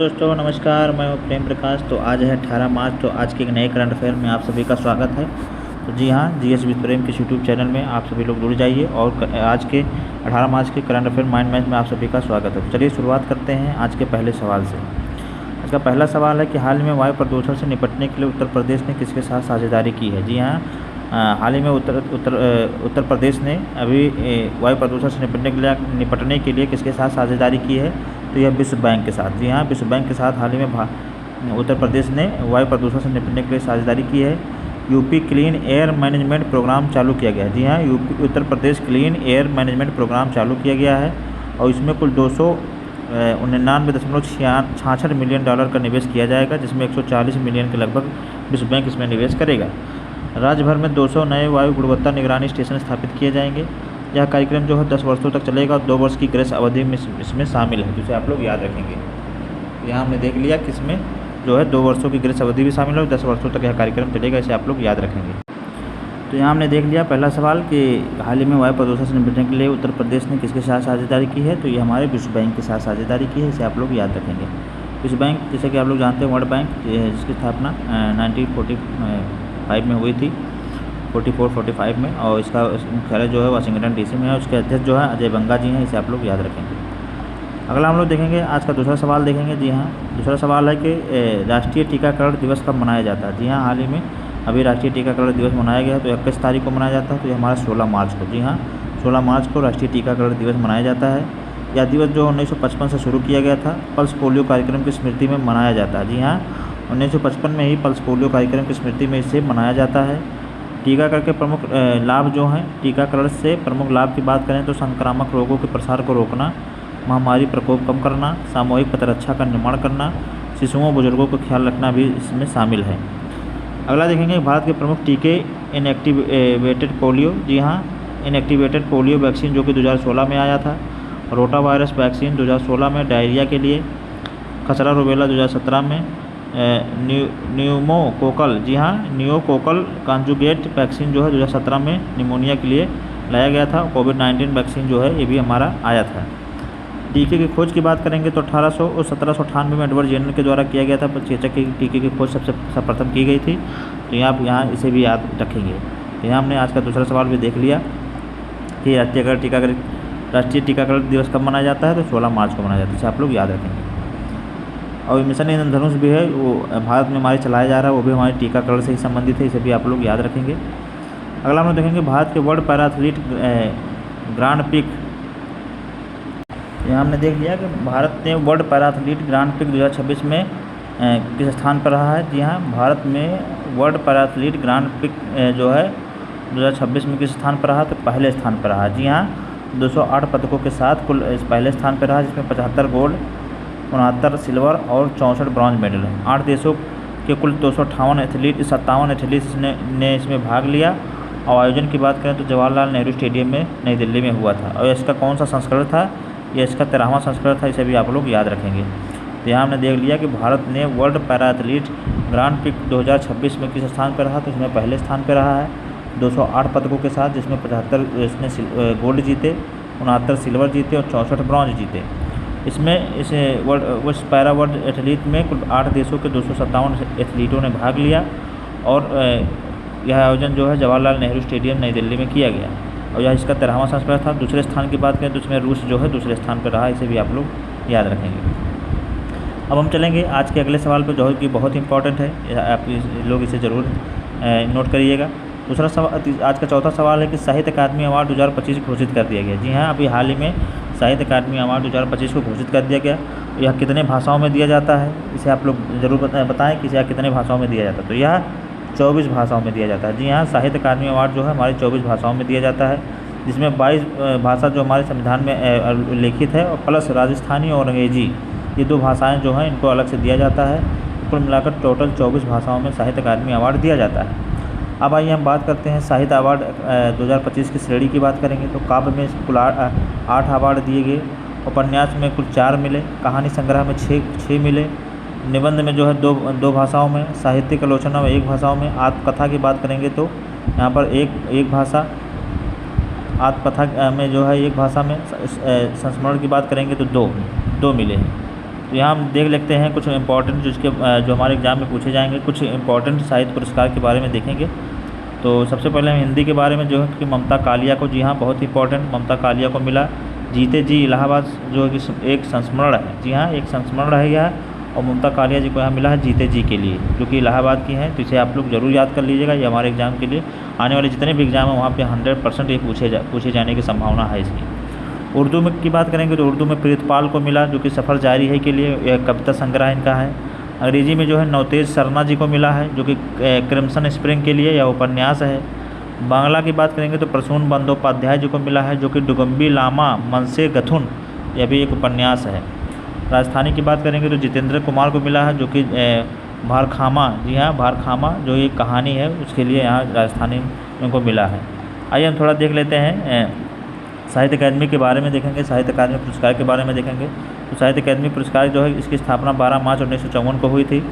दोस्तों नमस्कार, मैं हूं प्रेम प्रकाश। तो आज है 18 मार्च। तो आज के एक नए करंट अफेयर में आप सभी का स्वागत है। तो जी हाँ, जीएस विद प्रेम के यूट्यूब चैनल में आप सभी लोग जुड़ जाइए और आज के 18 मार्च के करंट अफेयर माइंड मैच में आप सभी का स्वागत है। तो चलिए शुरुआत करते हैं आज के पहले सवाल से। आज का पहला सवाल है कि हाल ही में वायु प्रदूषण से निपटने के लिए उत्तर प्रदेश ने किसके साथ साझेदारी की है। जी हाँ, हाल ही में उत्तर प्रदेश ने अभी वायु प्रदूषण से निपटने के लिए किसके साथ साझेदारी की है। तो यह विश्व बैंक के साथ। जी हाँ, विश्व बैंक के साथ हाल ही में उत्तर प्रदेश ने वायु प्रदूषण से निपटने के लिए साझेदारी की है। UP clean air management programme चालू किया गया है। जी हाँ, Uttar Pradesh clean air management programme चालू किया गया है और इसमें कुल 299.66 मिलियन डॉलर का निवेश किया जाएगा, जिसमें 140 मिलियन के लगभग विश्व बैंक इसमें निवेश करेगा। राज्य भर में 200 नए वायु गुणवत्ता निगरानी स्टेशन स्थापित किए जाएंगे। यह कार्यक्रम जो है 10 वर्षों तक चलेगा और 2 वर्ष की ग्रेस अवधि में इसमें शामिल है, जिसे आप लोग याद रखेंगे। यहाँ हमने देख लिया कि इसमें जो है 2 वर्षों की ग्रेस अवधि भी शामिल है और 10 वर्षों तक यह कार्यक्रम चलेगा, इसे आप लोग याद रखेंगे। तो यहाँ हमने देख लिया पहला सवाल कि हाल ही में वायु प्रदूषण से निपटने के लिए उत्तर प्रदेश ने किसके साथ साझेदारी की है। तो ये हमारे विश्व बैंक के साथ साझेदारी की है, इसे आप लोग याद रखेंगे। विश्व बैंक जैसे कि आप लोग जानते हैं वर्ल्ड बैंक, जिसकी स्थापना 1945 में हुई थी, 44-45 में, और इसका मुख्यालय जो है वाशिंगटन डीसी में है। उसके अध्यक्ष जो है अजय बंगा जी हैं, इसे आप लोग याद रखेंगे। अगला हम लोग देखेंगे आज का दूसरा सवाल देखेंगे। जी हाँ, दूसरा सवाल है कि राष्ट्रीय टीकाकरण दिवस कब मनाया जाता है। जी हाँ, हाल ही में अभी राष्ट्रीय टीकाकरण दिवस मनाया गया है। तो 21 तारीख को मनाया जाता है। तो ये हमारा 16 मार्च को। जी हाँ, 16 मार्च को राष्ट्रीय टीकाकरण दिवस मनाया जाता है। यह दिवस जो 1955 से शुरू किया गया था, पल्स पोलियो कार्यक्रम की स्मृति में मनाया जाता है। जी हाँ, 1955 में ही पल्स पोलियो कार्यक्रम की स्मृति में इसे मनाया जाता है। टीकाकरण के प्रमुख लाभ जो हैं, टीकाकरण से प्रमुख लाभ की बात करें तो संक्रामक रोगों के प्रसार को रोकना, महामारी प्रकोप कम करना, सामूहिक प्रतिरक्षा का निर्माण करना, शिशुओं बुजुर्गों का ख्याल रखना भी इसमें शामिल है। अगला देखेंगे भारत के प्रमुख टीके इनएक्टिवेटेड पोलियो। जी हाँ, इनएक्टिवेटेड पोलियो वैक्सीन जो कि 2016 में आया था, रोटा वायरस वैक्सीन 2016 में डायरिया के लिए, खसरा रुबेला 2017 में, न्यूमोकोकल, जी हाँ, न्यूमोकोकल कॉन्जुगेट वैक्सीन जो है 2017 में निमोनिया के लिए लाया गया था। कोविड-19 वैक्सीन जो है ये भी हमारा आया था। टीके की खोज की बात करेंगे तो 1800 और 1798 में एडवर्ड जेनर के द्वारा किया गया था। चेचक के टीके की खोज सर्वप्रथम की गई थी। तो आप यहाँ इसे भी याद रखेंगे। तो यहाँ हमने आज का दूसरा सवाल भी देख लिया कि राष्ट्रीय टीकाकरण दिवस कब मनाया जाता है। तो 16 मार्च को मनाया जाता है, इसे आप लोग याद रखेंगे। और मिशन इंद्रधनुष भी है, वो भारत में हमारे चलाया जा रहा है, वो भी हमारे टीकाकरण से ही संबंधित है, इसे भी आप लोग याद रखेंगे। अगला हम लोग देखेंगे भारत के world para athlete grand prix. यहाँ हमने देख लिया कि भारत ने world para athlete grand prix 2026 में किस स्थान पर रहा है। जी हाँ, भारत में world para athlete grand prix जो है 2026 में किस स्थान पर रहा, तो पहले स्थान पर रहा। जी हाँ, 208 पदकों के साथ कुल पहले स्थान पर रहा, जिसमें 75 गोल्ड, 69 सिल्वर और 64 ब्रॉन्ज मेडल हैं। 8 देशों के कुल 258 एथलीट्स ने इसमें भाग लिया। और आयोजन की बात करें तो जवाहरलाल नेहरू स्टेडियम में नई दिल्ली में हुआ था। और इसका कौन सा संस्करण था, यह इसका 13वां संस्करण था, इसे भी आप लोग याद रखेंगे। तो यहाँ हमने देख लिया कि भारत ने world para athlete grand prix 2026 में किस स्थान पर रहा, तो इसमें पहले स्थान पर रहा है 208 पदकों के साथ, जिसमें 75 इसने गोल्ड जीते, 69 सिल्वर जीते और 64 ब्रॉन्ज जीते। इसमें इस पैरा वर्ल्ड एथलीट में कुल 8 देशों के 257 एथलीटों ने भाग लिया। और यह आयोजन जो है जवाहरलाल नेहरू स्टेडियम नई दिल्ली में किया गया और यह इसका 13वां संस्करण था। दूसरे स्थान की बात करें तो इसमें रूस जो है दूसरे स्थान पर रहा, इसे भी आप लोग याद रखेंगे। अब हम चलेंगे आज के अगले सवाल पर, जो कि बहुत इंपॉर्टेंट है, आप लोग इसे ज़रूर नोट करिएगा। दूसरा सवाल, आज का चौथा सवाल है कि साहित्य अकादमी अवार्ड 2025 घोषित कर दिया गया। जी हाँ, अभी हाल ही में साहित्य अकादमी अवार्ड 2025 को घोषित कर दिया गया। यह कितने भाषाओं में दिया जाता है, इसे आप लोग ज़रूर बताएं कि यह कितने भाषाओं में दिया जाता है। तो यह 24 भाषाओं में दिया जाता है। जी हाँ, साहित्य अकादमी अवार्ड जो है हमारी 24 भाषाओं में दिया जाता है, जिसमें 22 भाषा जो हमारे संविधान में उल्लेखित है और प्लस राजस्थानी और अंग्रेजी, ये 2 भाषाएँ जो हैं इनको अलग से दिया जाता है। कुल मिलाकर टोटल 24 भाषाओं में साहित्य अकादमी अवार्ड दिया जाता है। अब आइए हम बात करते हैं साहित्य अवार्ड 2025 की श्रेणी की बात करेंगे। तो काव्य में कुल 8 अवार्ड दिए गए, उपन्यास में कुल 4 मिले, कहानी संग्रह में 6 मिले, निबंध में जो है 2 भाषाओं में, साहित्यिक आलोचना में 1 भाषाओं में, आत्मकथा की बात करेंगे तो यहाँ पर एक भाषा, आत्मकथा में जो है 1 भाषा में, संस्मरण की बात करेंगे तो 2 मिले हैं। तो यहाँ हम देख लेते हैं कुछ इंपॉर्टेंट जो हमारे एग्ज़ाम में पूछे जाएंगे, कुछ इंपॉर्टेंट साहित्य पुरस्कार के बारे में देखेंगे। तो सबसे पहले हम हिंदी के बारे में जो है कि ममता कालिया को, जी हाँ बहुत इंपॉर्टेंट, ममता कालिया को मिला जीते जी इलाहाबाद जो है कि एक संस्मरण है, जी हाँ एक संस्मरण है यह, और ममता कालिया जी को यहाँ मिला है जीते जी के लिए, जो कि इलाहाबाद की हैं। तो इसे आप लोग जरूर याद कर लीजिएगा, ये हमारे एग्ज़ाम के लिए आने वाले जितने भी एग्ज़ाम हैं वहाँ पे 100% ये पूछे जाने की संभावना है इसकी। उर्दू में की बात करेंगे तो उर्दू में प्रीतपाल को मिला, जो कि सफ़र जारी है के लिए, यह कविता संग्रह इनका है। अंग्रेजी में जो है नवतेज सरना जी को मिला है, जो कि क्रिम्सन स्प्रिंग के लिए यह उपन्यास है। बांग्ला की बात करेंगे तो प्रसून बंदोपाध्याय जी को मिला है, जो कि डुगम्बी लामा मनसे गथुन, यह भी एक उपन्यास है। राजस्थानी की बात करेंगे तो जितेंद्र कुमार को मिला है, जो कि भारखामा, जी हाँ भारखामा जो एक कहानी है उसके लिए यहाँ राजस्थानी इनको मिला है। आइए हम थोड़ा देख लेते हैं साहित्य अकादमी के बारे में देखेंगे, साहित्य अकादमी पुरस्कार के बारे में देखेंगे। तो साहित्य अकादमी पुरस्कार जो है इसकी स्थापना 12 मार्च 1954 को हुई थी।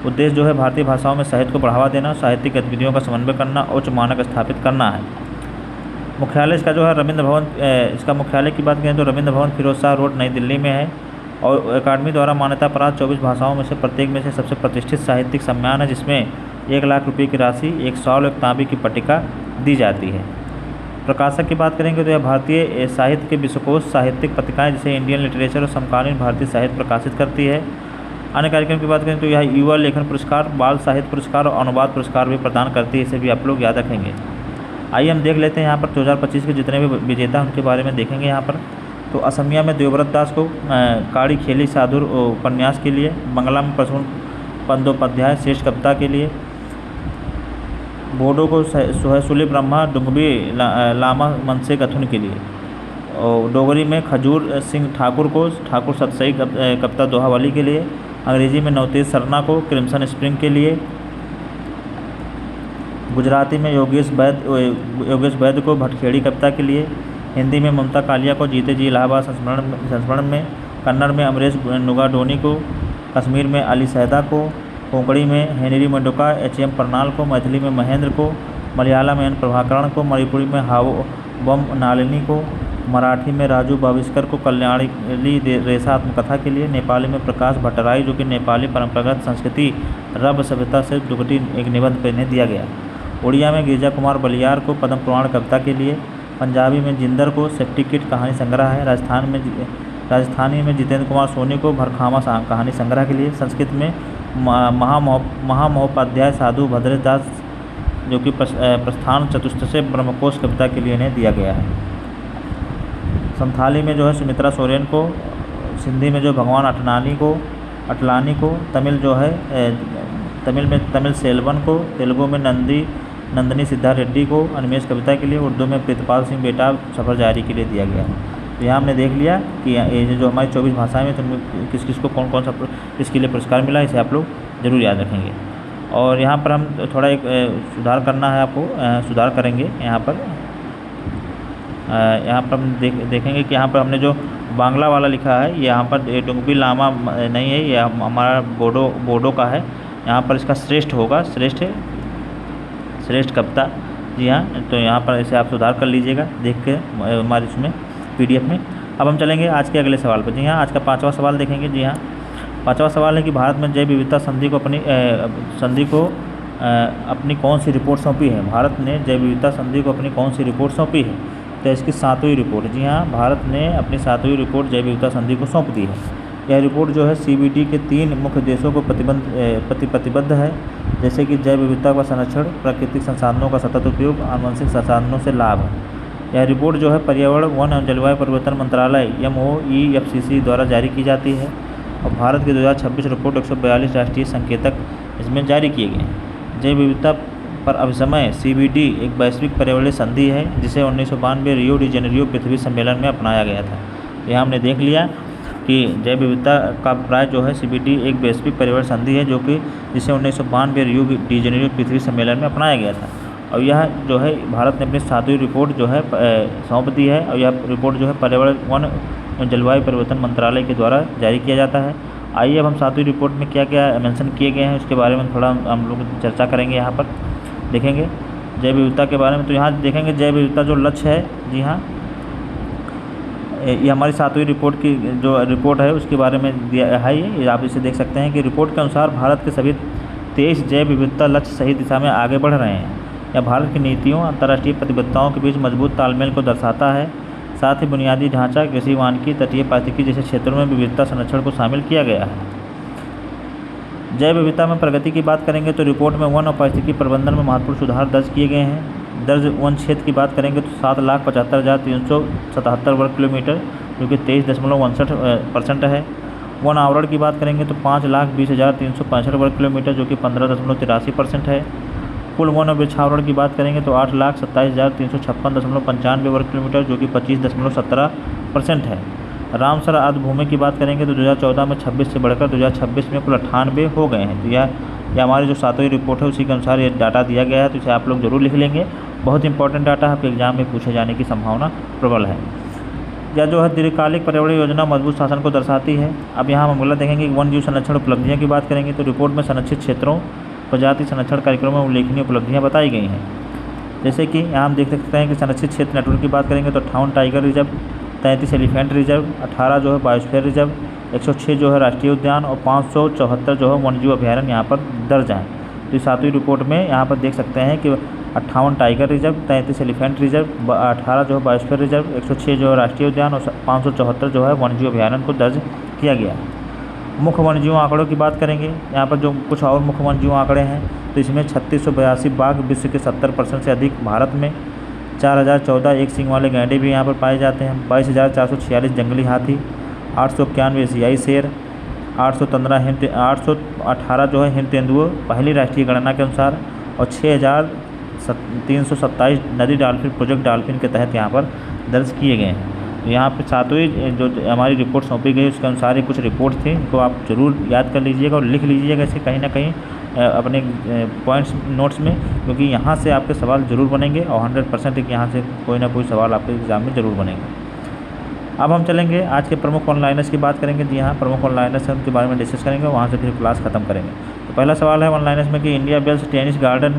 उद्देश्य जो है भारतीय भाषाओं में साहित्य को बढ़ावा देना, साहित्यिक गतिविधियों का समन्वय करना, उच्च मानक स्थापित करना है। मुख्यालय इसका जो है रविंद्र भवन, इसका मुख्यालय की बात करें तो रविंद्र भवन फिरोज शाह रोड नई दिल्ली में है, और अकादमी द्वारा मान्यता प्राप्त 24 भाषाओं में से प्रत्येक में से सबसे प्रतिष्ठित साहित्यिक सम्मान है, जिसमें 1 लाख रुपये की राशि, 1 शॉल, एक तांबे की पट्टिका दी जाती है। प्रकाशक की बात करेंगे तो यह भारतीय साहित्य के विश्वकोश साहित्यिक पत्रिकाएं जैसे इंडियन लिटरेचर और समकालीन भारतीय साहित्य प्रकाशित करती है। अन्य कार्यक्रम की बात करें तो यह युवा लेखन पुरस्कार, बाल साहित्य पुरस्कार और अनुवाद पुरस्कार भी प्रदान करती है, इसे भी आप लोग याद रखेंगे। आइए हम देख लेते हैं यहाँ पर 2025 के जितने भी विजेता उनके बारे में देखेंगे यहाँ पर। तो असमिया में देवव्रत दास को काड़ी खेली साधुर उपन्यास के लिए, बांग्ला में प्रसून बंदोपाध्याय श्रेष्ठ कविता के लिए, बोडो को सुले ब्रह्मा डुंगबी लामा मनसे गथुन के लिए, और डोगरी में खजूर सिंह ठाकुर को ठाकुर सतसई कविता दोहावली के लिए, अंग्रेजी में नवतेज सरना को क्रिम्सन स्प्रिंग के लिए, गुजराती में योगेश वैद्य को भटखेड़ी कविता के लिए, हिंदी में ममता कालिया को जीते जी इलाहाबाद संस्मरण में, कन्नड़ में अमरेश नुगाडोनी को, कश्मीर में अली सैदा को, कोंकणी में हेनरी मंडोका HM परनाल को, मैथिली में महेंद्र को, मलयालम में N प्रभाकरण को, मणिपुरी में हावो बम नालिनी को, मराठी में राजू बाविस्कर को कल्याणी रेसा आत्मकथा के लिए, नेपाली में प्रकाश भट्टराई जो कि नेपाली परंपरागत संस्कृति रब सभ्यता से दुगटी एक निबंध पर इन्हें दिया गया। उड़िया में गिरिजा कुमार बलियार को पद्म पुराण कविता के लिए, पंजाबी में जिंदर को सेफ्टी किट कहानी संग्रह है, राजस्थानी में जितेंद्र कुमार सोनी को भरखामा कहानी संग्रह के लिए, संस्कृत में महामहोपाध्याय साधु भद्रदास जो कि प्रस्थान चतुष्टय ब्रह्मकोश कविता के लिए इन्हें दिया गया है। संथाली में जो है सुमित्रा सोरेन को, सिंधी में जो भगवान अटलानी को, तमिल जो है तमिल सेल्वन को, तेलुगु में नंदिनी सिद्धा रेड्डी को अनिमेश कविता के लिए, उर्दू में प्रीतपाल सिंह बेटा सफ़र जारी के लिए दिया गया है। तो यहाँ हमने देख लिया कि ये जो हमारी 24 भाषाएं में तो किस किस को कौन कौन सा इसके लिए पुरस्कार मिला, इसे आप लोग ज़रूर याद रखेंगे। और यहाँ पर हम थोड़ा एक सुधार करना है आपको, सुधार करेंगे यहाँ पर हम देखेंगे कि यहाँ पर हमने जो बांग्ला वाला लिखा है यहाँ पर डुंगबी लामा नहीं है, ये हमारा बोडो का है। यहाँ पर इसका श्रेष्ठ होगा, श्रेष्ठ कविता, जी हाँ। तो यहाँ पर इसे आप सुधार कर लीजिएगा देख के हमारे इसमें PDF में। अब हम चलेंगे आज के अगले सवाल पर। जी हाँ, आज का 5वां सवाल देखेंगे। जी हाँ, 5वां सवाल है कि भारत में जैव विविधता संधि को अपनी कौन सी रिपोर्ट सौंपी है। भारत ने जैव विविधता संधि को अपनी कौन सी रिपोर्ट सौंपी है। तो इसकी 7वीं रिपोर्ट, जी हाँ, भारत ने अपनी 7वीं रिपोर्ट जैव विविधता संधि को सौंप दी है। यह रिपोर्ट जो है CBD के 3 मुख्य देशों को प्रतिबद्ध है, जैसे कि जैव विविधता का संरक्षण, प्राकृतिक संसाधनों का सतत उपयोग, आनुवंशिक संसाधनों से लाभ। यह रिपोर्ट जो है पर्यावरण, वन एवं जलवायु परिवर्तन मंत्रालय MOEFCC द्वारा जारी की जाती है, और भारत की 2026 रिपोर्ट 142 राष्ट्रीय संकेतक इसमें जारी किए गए हैं। जैव विविधता पर अभिसमय CBD एक वैश्विक पर्यावरणीय संधि है, जिसे 1992 रियो डी जेनेरियो पृथ्वी सम्मेलन में अपनाया गया था। यहाँ हमने देख लिया कि जैव विविधता का अभिप्राय जो है CBD एक वैश्विक पर्यावरण संधि है, जो कि जिसे 1992 रियो डी जेनेरियो पृथ्वी सम्मेलन में अपनाया गया था। और यह जो है भारत ने अपनी 7वीं रिपोर्ट जो है सौंप दी है, और यह रिपोर्ट जो है पर्यावरण, वन जलवायु परिवर्तन मंत्रालय के द्वारा जारी किया जाता है। आइए अब हम 7वीं रिपोर्ट में क्या क्या मेंशन किए गए हैं उसके बारे में थोड़ा हम लोग चर्चा करेंगे। यहाँ पर देखेंगे जैव विविधता के बारे में। तो यहाँ देखेंगे जैव विविधता जो लक्ष्य है, जी हाँ, ये हमारी 7वीं रिपोर्ट की जो रिपोर्ट है उसके बारे में दिया है। ये आप इसे देख सकते हैं कि रिपोर्ट के अनुसार भारत के सभी 23 जैव विविधता लक्ष्य सही दिशा में आगे बढ़ रहे हैं। यह भारत की नीतियों, अंतर्राष्ट्रीय प्रतिबद्धताओं के बीच मजबूत तालमेल को दर्शाता है। साथ ही बुनियादी ढांचा, कृषि, वानिकी, तटीय पारिस्थितिकी जैसे क्षेत्रों में विविधता संरक्षण को शामिल किया गया है। जैव विविधता में प्रगति की बात करेंगे तो रिपोर्ट में वन और पारिस्थितिकी प्रबंधन में महत्वपूर्ण सुधार दर्ज किए गए हैं। दर्ज वन क्षेत्र की बात करेंगे तो 7,75,377 वर्ग किलोमीटर, जो कि 23.59% है। वन आवरण की बात करेंगे तो 5,20,365 वर्ग किलोमीटर, जो कि 15.83% है। कुल वन और वृक्षावरण की बात करेंगे तो 8,27,356.95 वर्ग किलोमीटर, जो कि 25.17% है। रामसर आर्द्र भूमि की बात करेंगे तो 2014 में 26 से बढ़कर 2026 में कुल 98 हो गए हैं। तो यह हमारी जो 7वीं रिपोर्ट है उसी के अनुसार ये डाटा दिया गया है, तो इसे आप लोग जरूर लिख लेंगे। बहुत इंपॉर्टेंट डाटा है, आपके एग्जाम में पूछे जाने की संभावना प्रबल है। यह जो है दीर्घकालिक पर्यावरण योजना मजबूत शासन को दर्शाती है। अब यहाँ हम अगला देखेंगे कि वन जीव संरक्षण उपलब्धियों की बात करेंगे तो रिपोर्ट में संरक्षित क्षेत्रों, प्रजाति संरक्षण कार्यक्रमों में उल्लेखनीय उपलब्धियाँ बताई गई हैं। जैसे कि यहाँ हम देख सकते हैं कि संरक्षित क्षेत्र नेटवर्क की बात करेंगे तो 58 टाइगर रिजर्व, 33 एलिफेंट रिजर्व, 18 जो है बायोस्फीयर रिजर्व, 106 जो है राष्ट्रीय उद्यान और 574 जो है वन्यजीव अभयारण्य यहाँ पर दर्ज हैं। तो इस 7वीं रिपोर्ट में यहाँ पर देख सकते हैं कि 58 टाइगर रिजर्व, 33 एलिफेंट रिजर्व, 18 जो है बायोस्फीयर रिजर्व, 106 जो है राष्ट्रीय उद्यान और 574 जो है वन्यजीव अभयारण्य को दर्ज किया गया है। मुख्य वन्यजीव आंकड़ों की बात करेंगे, यहाँ पर जो कुछ और मुख्य वन्यजीव आंकड़े हैं तो इसमें 3682 बाघ, विश्व के 70% से अधिक भारत में, 4014 एक सींग वाले गैंडे भी यहाँ पर पाए जाते हैं, 22,446 जंगली हाथी, 891 एशियाई शेर, 818 जो है हिम तेंदुए पहली राष्ट्रीय गणना के अनुसार, और 6,327 नदी डॉल्फिन प्रोजेक्ट डॉल्फिन के तहत यहाँ पर दर्ज किए गए हैं। तो यहाँ पर 7वीं जो हमारी रिपोर्ट सौंपी गई उसके अनुसार ये कुछ रिपोर्ट थी, इनको आप जरूर याद कर लीजिएगा और लिख लीजिएगा इसे कहीं ना कहीं अपने पॉइंट्स नोट्स में, क्योंकि यहाँ से आपके सवाल जरूर बनेंगे और 100% यहाँ से कोई ना कोई सवाल आपके एग्जाम में ज़रूर बनेंगे। अब हम चलेंगे आज के प्रमुख ऑनलाइनर्स की बात करेंगे। जी हाँ, प्रमुख ऑनलाइनर्स हैं उनके बारे में डिस्कस करेंगे, वहाँ से फिर क्लास खत्म करेंगे। तो पहला सवाल है ऑनलाइनर्स में कि इंडियन वेल्स टेनिस गार्डन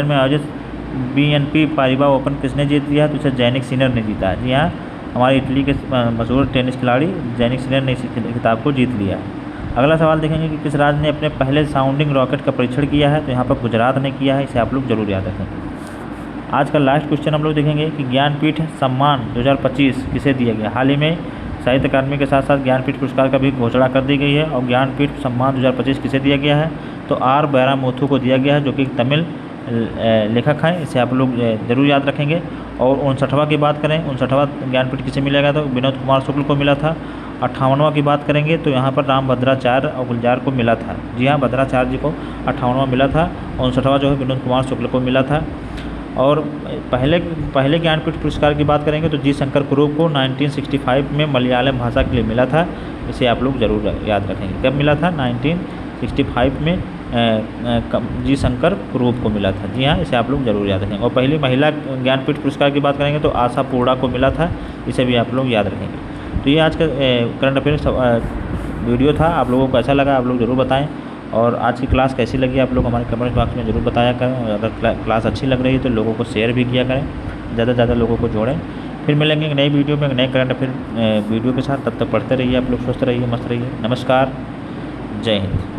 में आयोजित BNP पारिबा ओपन किसने जीत लिया है? तो इसे जैनिक सिनर ने जीता है। जी हाँ, हमारे इटली के मशहूर टेनिस खिलाड़ी जैनिक सिनर ने इस खिताब को जीत लिया है। अगला सवाल देखेंगे कि किस राज्य ने अपने पहले साउंडिंग रॉकेट का परीक्षण किया है? तो यहाँ पर गुजरात ने किया है, इसे आप लोग जरूर याद रखेंगे। आज का लास्ट क्वेश्चन हम लोग देखेंगे कि ज्ञानपीठ सम्मान 2025 किसे दिया गया? हाल ही में साहित्य अकादमी के साथ साथ ज्ञानपीठ पुरस्कार का भी घोषणा कर दी गई है, और ज्ञानपीठ सम्मान 2025 किसे दिया गया है? तो R बैरामुथु को दिया गया है, जो कि तमिल लेखक हैं, इसे आप लोग जरूर याद रखेंगे। और 59वां की बात करें, 59वां ज्ञानपीठ किसे मिला गया? तो विनोद कुमार शुक्ल को मिला था। 58वां की बात करेंगे तो यहाँ पर रामभद्राचार्य और गुलजार को मिला था। जी हाँ, भद्राचार्य जी को 58वां मिला था, 59वां जो है विनोद कुमार शुक्ल को मिला था। और पहले ज्ञानपीठ पुरस्कार की बात करेंगे तो जी शंकर कुरूप को 1965 में मलयालम भाषा के लिए मिला था, इसे आप लोग ज़रूर याद रखेंगे। कब मिला था? 1965 में जी शंकर कुरूप को मिला था। जी हाँ, इसे आप लोग जरूर याद रखेंगे। और पहली महिला ज्ञानपीठ पुरस्कार की बात करेंगे तो आशा पूर्णा को मिला था, इसे भी आप लोग याद रखेंगे। तो ये आज का करंट अफेयर्स वीडियो था, आप लोगों को ऐसा लगा आप लोग ज़रूर बताएं। और आज की क्लास कैसी लगी आप लोग हमारे कमेंट बॉक्स में ज़रूर बताया करें। और अगर क्लास अच्छी लग रही है तो लोगों को शेयर भी किया करें, ज़्यादा से ज़्यादा लोगों को जोड़ें। फिर मिलेंगे एक नई वीडियो में, एक नए करंट अफेयर वीडियो के साथ। तब तक पढ़ते रहिए आप लोग, स्वस्थ रहिए, मस्त रहिए। नमस्कार, जय हिंद।